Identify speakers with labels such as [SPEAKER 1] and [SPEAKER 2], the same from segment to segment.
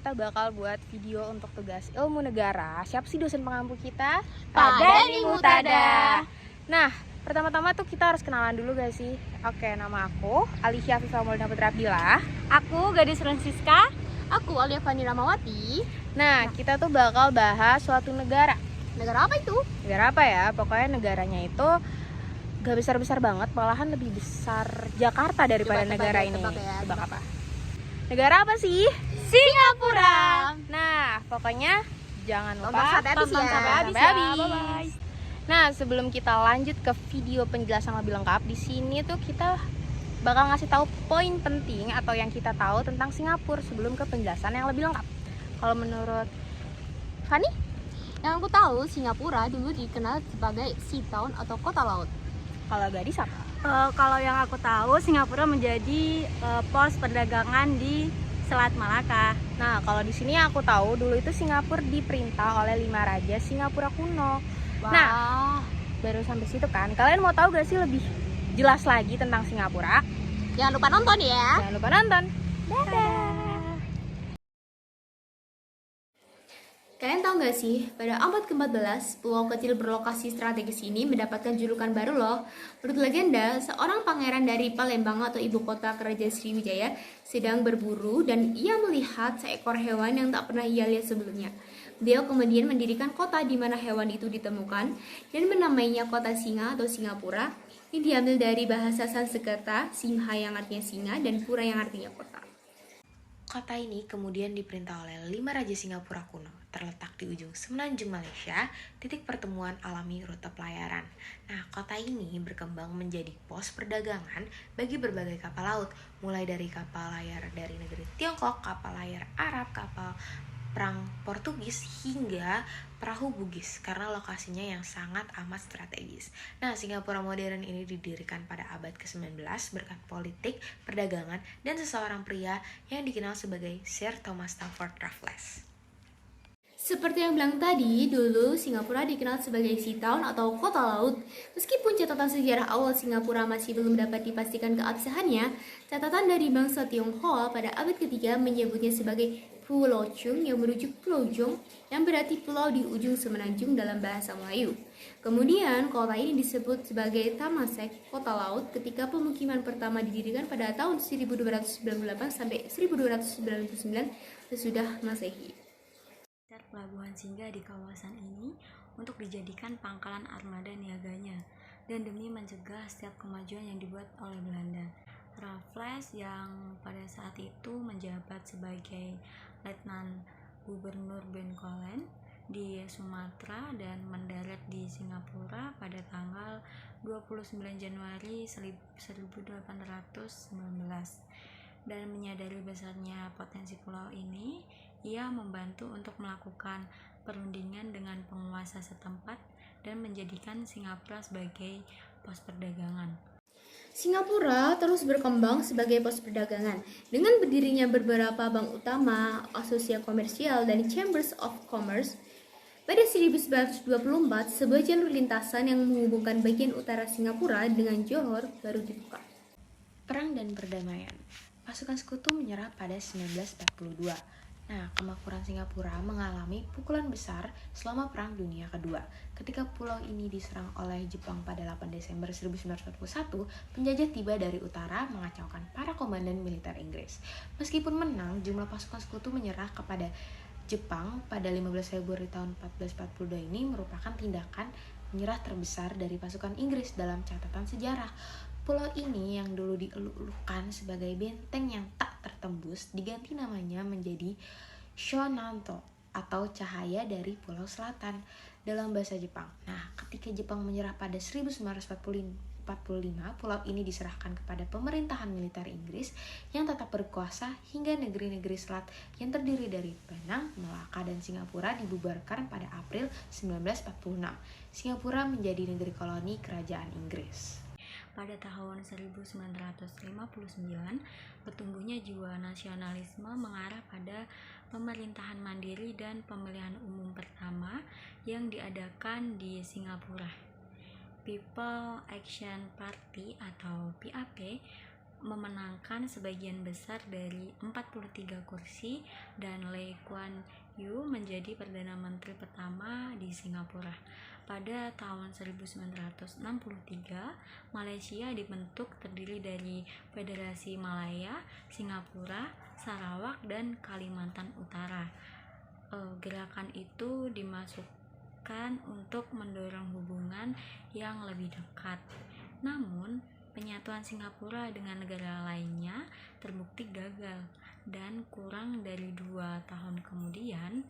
[SPEAKER 1] kita bakal buat video untuk tugas ilmu negara. Siapa sih dosen pengampu kita?
[SPEAKER 2] Pak Dani Mutada.
[SPEAKER 1] Nah, pertama-tama tuh kita harus kenalan dulu gak sih? Oke, nama aku Alicia Viva Maulida Putra Bila.
[SPEAKER 2] Aku Gadis Francisca.
[SPEAKER 3] Aku Alia Fani Ramawati.
[SPEAKER 1] Nah, kita tuh bakal bahas suatu negara.
[SPEAKER 3] Negara apa itu?
[SPEAKER 1] Negara apa ya? Pokoknya negaranya itu gak besar-besar banget, malahan lebih besar Jakarta daripada negara ini. Tebak apa? Negara apa sih?
[SPEAKER 2] Singapura.
[SPEAKER 1] Nah, pokoknya jangan lupa
[SPEAKER 3] Tonton sampai habis ya.
[SPEAKER 1] Sampai habis ya. Bye-bye. Nah, sebelum kita lanjut ke video penjelasan lebih lengkap, di sini tuh kita bakal ngasih tahu poin penting atau yang kita tahu tentang Singapura sebelum ke penjelasan yang lebih lengkap. Kalau menurut Fanny?
[SPEAKER 3] Yang aku tahu, Singapura dulu dikenal sebagai sea town atau kota laut.
[SPEAKER 1] Kalau Gadis apa?
[SPEAKER 2] Kalau yang aku tahu, Singapura menjadi pos perdagangan di Selat Malaka.
[SPEAKER 1] Nah, kalau di sini yang aku tahu dulu itu Singapura diperintah oleh 5 raja Singapura kuno.
[SPEAKER 3] Wah.
[SPEAKER 1] Nah, baru sampai situ kan. Kalian mau tahu gak sih lebih jelas lagi tentang Singapura?
[SPEAKER 3] Jangan lupa nonton ya.
[SPEAKER 1] Jangan lupa nonton.
[SPEAKER 3] Dadah. Kalian tahu gak sih, pada abad ke-14, pulau kecil berlokasi strategis ini mendapatkan julukan baru loh. Menurut legenda, seorang pangeran dari Palembang atau ibu kota kerajaan Sriwijaya sedang berburu dan ia melihat seekor hewan yang tak pernah ia lihat sebelumnya. Beliau kemudian mendirikan kota di mana hewan itu ditemukan dan menamainya kota Singa atau Singapura, yang diambil dari bahasa Sanskerta, Singha yang artinya singa dan Pura yang artinya kota.
[SPEAKER 4] Kota ini kemudian diperintah oleh 5 raja Singapura kuno, terletak di ujung semenanjung Malaysia, titik pertemuan alami rute pelayaran. Nah, kota ini berkembang menjadi pos perdagangan bagi berbagai kapal laut, mulai dari kapal layar dari negeri Tiongkok, kapal layar Arab, kapal perang Portugis, hingga perahu Bugis karena lokasinya yang sangat amat strategis. Nah, Singapura modern ini didirikan pada abad ke-19 berkat politik, perdagangan, dan seseorang pria yang dikenal sebagai Sir Thomas Stamford Raffles.
[SPEAKER 3] Seperti yang bilang tadi, dulu Singapura dikenal sebagai sea town atau kota laut. Meskipun catatan sejarah awal Singapura masih belum dapat dipastikan keabsahannya, catatan dari bangsa Tionghoa pada abad ketiga menyebutnya sebagai Pulau Chung yang merujuk Pulau Jong yang berarti pulau di ujung semenanjung dalam bahasa Melayu. Kemudian kota ini disebut sebagai Temasek, kota laut, ketika pemukiman pertama didirikan pada tahun 1298 sampai 1299 sesudah Masehi.
[SPEAKER 5] Pelabuhan singgah di kawasan ini untuk dijadikan pangkalan armada niaganya dan demi mencegah setiap kemajuan yang dibuat oleh Belanda. Raffles yang pada saat itu menjabat sebagai Letnan Gubernur Bencoolen di Sumatera dan mendarat di Singapura pada tanggal 29 Januari 1819 dan menyadari besarnya potensi pulau ini, ia membantu untuk melakukan perundingan dengan penguasa setempat dan menjadikan Singapura sebagai pos perdagangan.
[SPEAKER 3] Singapura terus berkembang sebagai pos perdagangan dengan berdirinya beberapa bank utama, asosiasi komersial, dan Chambers of Commerce. Pada 1924, sebuah jalur lintasan yang menghubungkan bagian utara Singapura dengan Johor baru dibuka.
[SPEAKER 4] Perang dan perdamaian. Pasukan sekutu menyerah pada 1942. Nah, kemakmuran Singapura mengalami pukulan besar selama Perang Dunia Kedua. Ketika pulau ini diserang oleh Jepang pada 8 Desember 1941, penjajah tiba dari utara mengacaukan para komandan militer Inggris. Meskipun menang, jumlah pasukan sekutu menyerah kepada Jepang pada 15 Februari tahun 1442 ini merupakan tindakan menyerah terbesar dari pasukan Inggris dalam catatan sejarah. Pulau ini yang dulu dielulukan sebagai benteng yang tak tertembus diganti namanya menjadi Shonanto atau cahaya dari Pulau Selatan dalam bahasa Jepang. Nah, ketika Jepang menyerah pada 1945, pulau ini diserahkan kepada pemerintahan militer Inggris yang tetap berkuasa hingga negeri-negeri selat yang terdiri dari Penang, Melaka, dan Singapura dibubarkan pada April 1946. Singapura menjadi negeri koloni kerajaan Inggris.
[SPEAKER 5] Pada tahun 1959, bertumbuhnya jiwa nasionalisme mengarah pada pemerintahan mandiri dan pemilihan umum pertama yang diadakan di Singapura. People Action Party atau PAP memenangkan sebagian besar dari 43 kursi dan Lee Kuan Yew menjadi Perdana Menteri pertama di Singapura. Pada tahun 1963, Malaysia dibentuk terdiri dari Federasi Malaya, Singapura, Sarawak, dan Kalimantan Utara. Gerakan itu dimasukkan untuk mendorong hubungan yang lebih dekat. Namun, penyatuan Singapura dengan negara lainnya terbukti gagal dan kurang dari 2 tahun kemudian,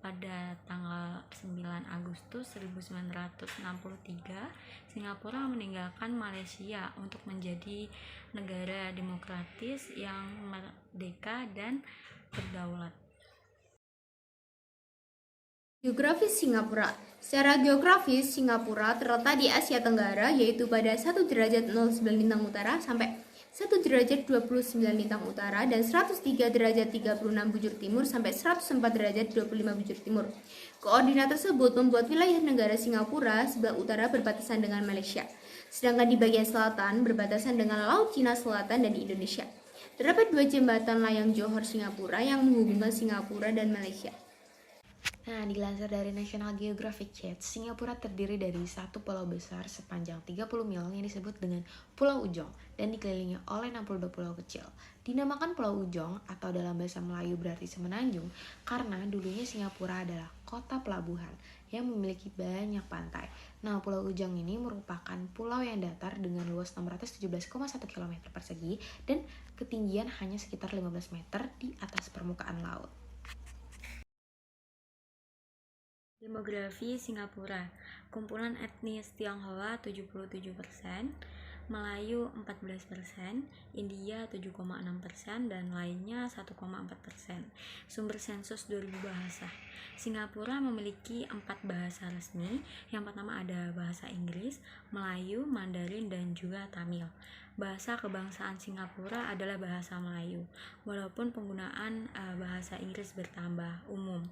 [SPEAKER 5] pada tanggal 9 Agustus 1963, Singapura meninggalkan Malaysia untuk menjadi negara demokratis yang merdeka dan berdaulat.
[SPEAKER 3] Geografis Singapura. Secara geografis, Singapura terletak di Asia Tenggara, yaitu pada 1 derajat 09 lintang utara sampai 1 derajat 29 lintang utara dan 103 derajat 36 bujur timur sampai 104 derajat 25 bujur timur. Koordinat tersebut membuat wilayah negara Singapura sebelah utara berbatasan dengan Malaysia, sedangkan di bagian selatan berbatasan dengan Laut Cina Selatan dan Indonesia. Terdapat 2 jembatan layang Johor Singapura yang menghubungkan Singapura dan Malaysia.
[SPEAKER 4] Nah, dilansir dari National Geographic Chart, Singapura terdiri dari satu pulau besar sepanjang 30 mil yang disebut dengan Pulau Ujong dan dikelilingi oleh 62 pulau kecil. Dinamakan Pulau Ujong atau dalam bahasa Melayu berarti semenanjung karena dulunya Singapura adalah kota pelabuhan yang memiliki banyak pantai. Nah, Pulau Ujong ini merupakan pulau yang datar dengan luas 617,1 km persegi dan ketinggian hanya sekitar 15 meter di atas permukaan laut.
[SPEAKER 5] Demografi Singapura. Kumpulan etnis Tionghoa 77%, Melayu 14%, India 7,6% dan lainnya 1,4%. Sumber sensus 2000 bahasa. Singapura memiliki 4 bahasa resmi. Yang pertama ada bahasa Inggris, Melayu, Mandarin, dan juga Tamil. Bahasa kebangsaan Singapura adalah bahasa Melayu, walaupun penggunaan bahasa Inggris bertambah umum.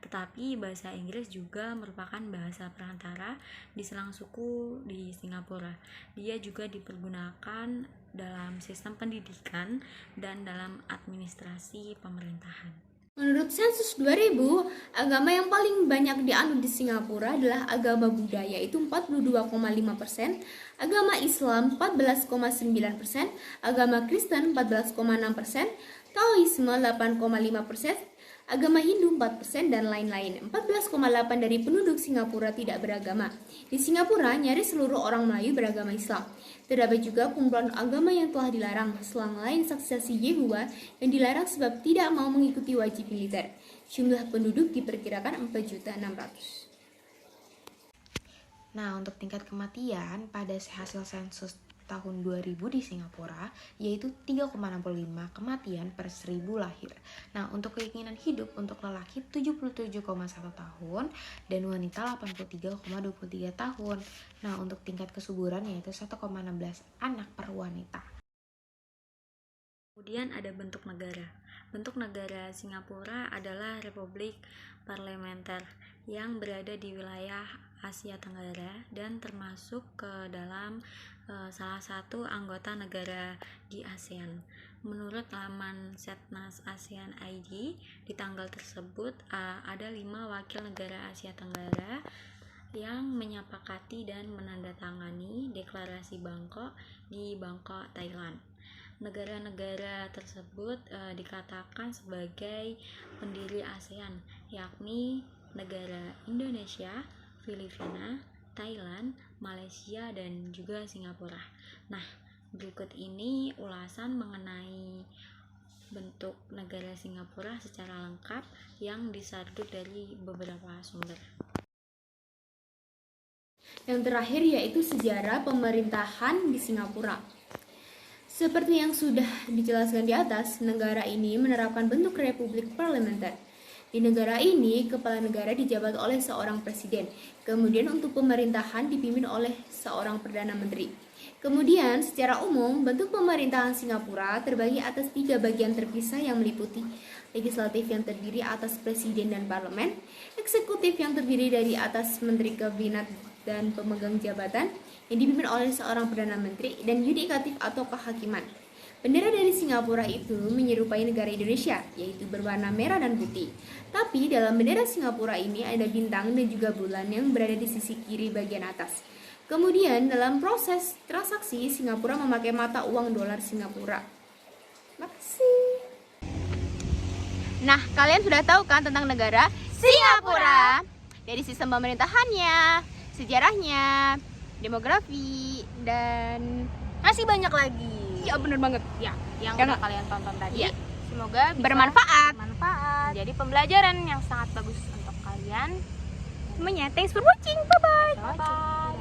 [SPEAKER 5] Tetapi bahasa Inggris juga merupakan bahasa perantara di selang suku di Singapura. Dia juga dipergunakan dalam sistem pendidikan dan dalam administrasi pemerintahan.
[SPEAKER 3] Menurut sensus 2000, agama yang paling banyak dianut di Singapura adalah agama Buddha, yaitu 42,5%, agama Islam 14,9%, agama Kristen 14,6%, Taoisme 8,5%, agama Hindu 4%, dan lain-lain. 14,8% dari penduduk Singapura tidak beragama. Di Singapura, nyaris seluruh orang Melayu beragama Islam. Terdapat juga kumpulan agama yang telah dilarang, selain lain saksi-saksi Yehova yang dilarang sebab tidak mau mengikuti wajib militer. Jumlah penduduk diperkirakan 4.600.000.
[SPEAKER 4] Nah, untuk tingkat kematian pada hasil sensus tahun 2000 di Singapura yaitu 3,65 kematian per 1000 lahir. Nah, untuk keinginan hidup untuk lelaki 77,1 tahun dan wanita 83,23 tahun. Nah, untuk tingkat kesuburan yaitu 1,16 anak per wanita.
[SPEAKER 5] Kemudian ada bentuk negara. Bentuk negara Singapura adalah Republik Parlementer yang berada di wilayah Asia Tenggara dan termasuk ke dalam salah satu anggota negara di ASEAN. Menurut laman Setnas ASEAN ID, di tanggal tersebut ada 5 wakil negara Asia Tenggara yang menyepakati dan menandatangani deklarasi Bangkok di Bangkok, Thailand. Negara-negara tersebut dikatakan sebagai pendiri ASEAN, yakni negara Indonesia, Filipina, Thailand, Malaysia, dan juga Singapura. Nah, berikut ini ulasan mengenai bentuk negara Singapura secara lengkap yang disardut dari beberapa sumber.
[SPEAKER 3] Yang terakhir yaitu sejarah pemerintahan di Singapura. Seperti yang sudah dijelaskan di atas, negara ini menerapkan bentuk republik parlementer. Di negara ini, kepala negara dijabat oleh seorang presiden. Kemudian untuk pemerintahan dipimpin oleh seorang perdana menteri. Kemudian, secara umum, bentuk pemerintahan Singapura terbagi atas 3 bagian terpisah yang meliputi legislatif yang terdiri atas presiden dan parlemen, eksekutif yang terdiri dari atas menteri kabinet dan pemegang jabatan yang dipimpin oleh seorang perdana menteri, dan yudikatif atau kehakiman. Bendera dari Singapura itu menyerupai negara Indonesia, yaitu berwarna merah dan putih. Tapi dalam bendera Singapura ini ada bintang dan juga bulan yang berada di sisi kiri bagian atas. Kemudian dalam proses transaksi, Singapura memakai mata uang dolar Singapura. Makasih.
[SPEAKER 1] Nah, kalian sudah tahu kan tentang negara Singapura? Dari sistem pemerintahannya, sejarahnya, demografi, dan masih banyak lagi. Ya bener banget. Ya, yang udah kalian tonton tadi. Ya. Semoga bisa bermanfaat. Jadi pembelajaran yang sangat bagus untuk kalian semuanya. Thanks for watching. Bye bye.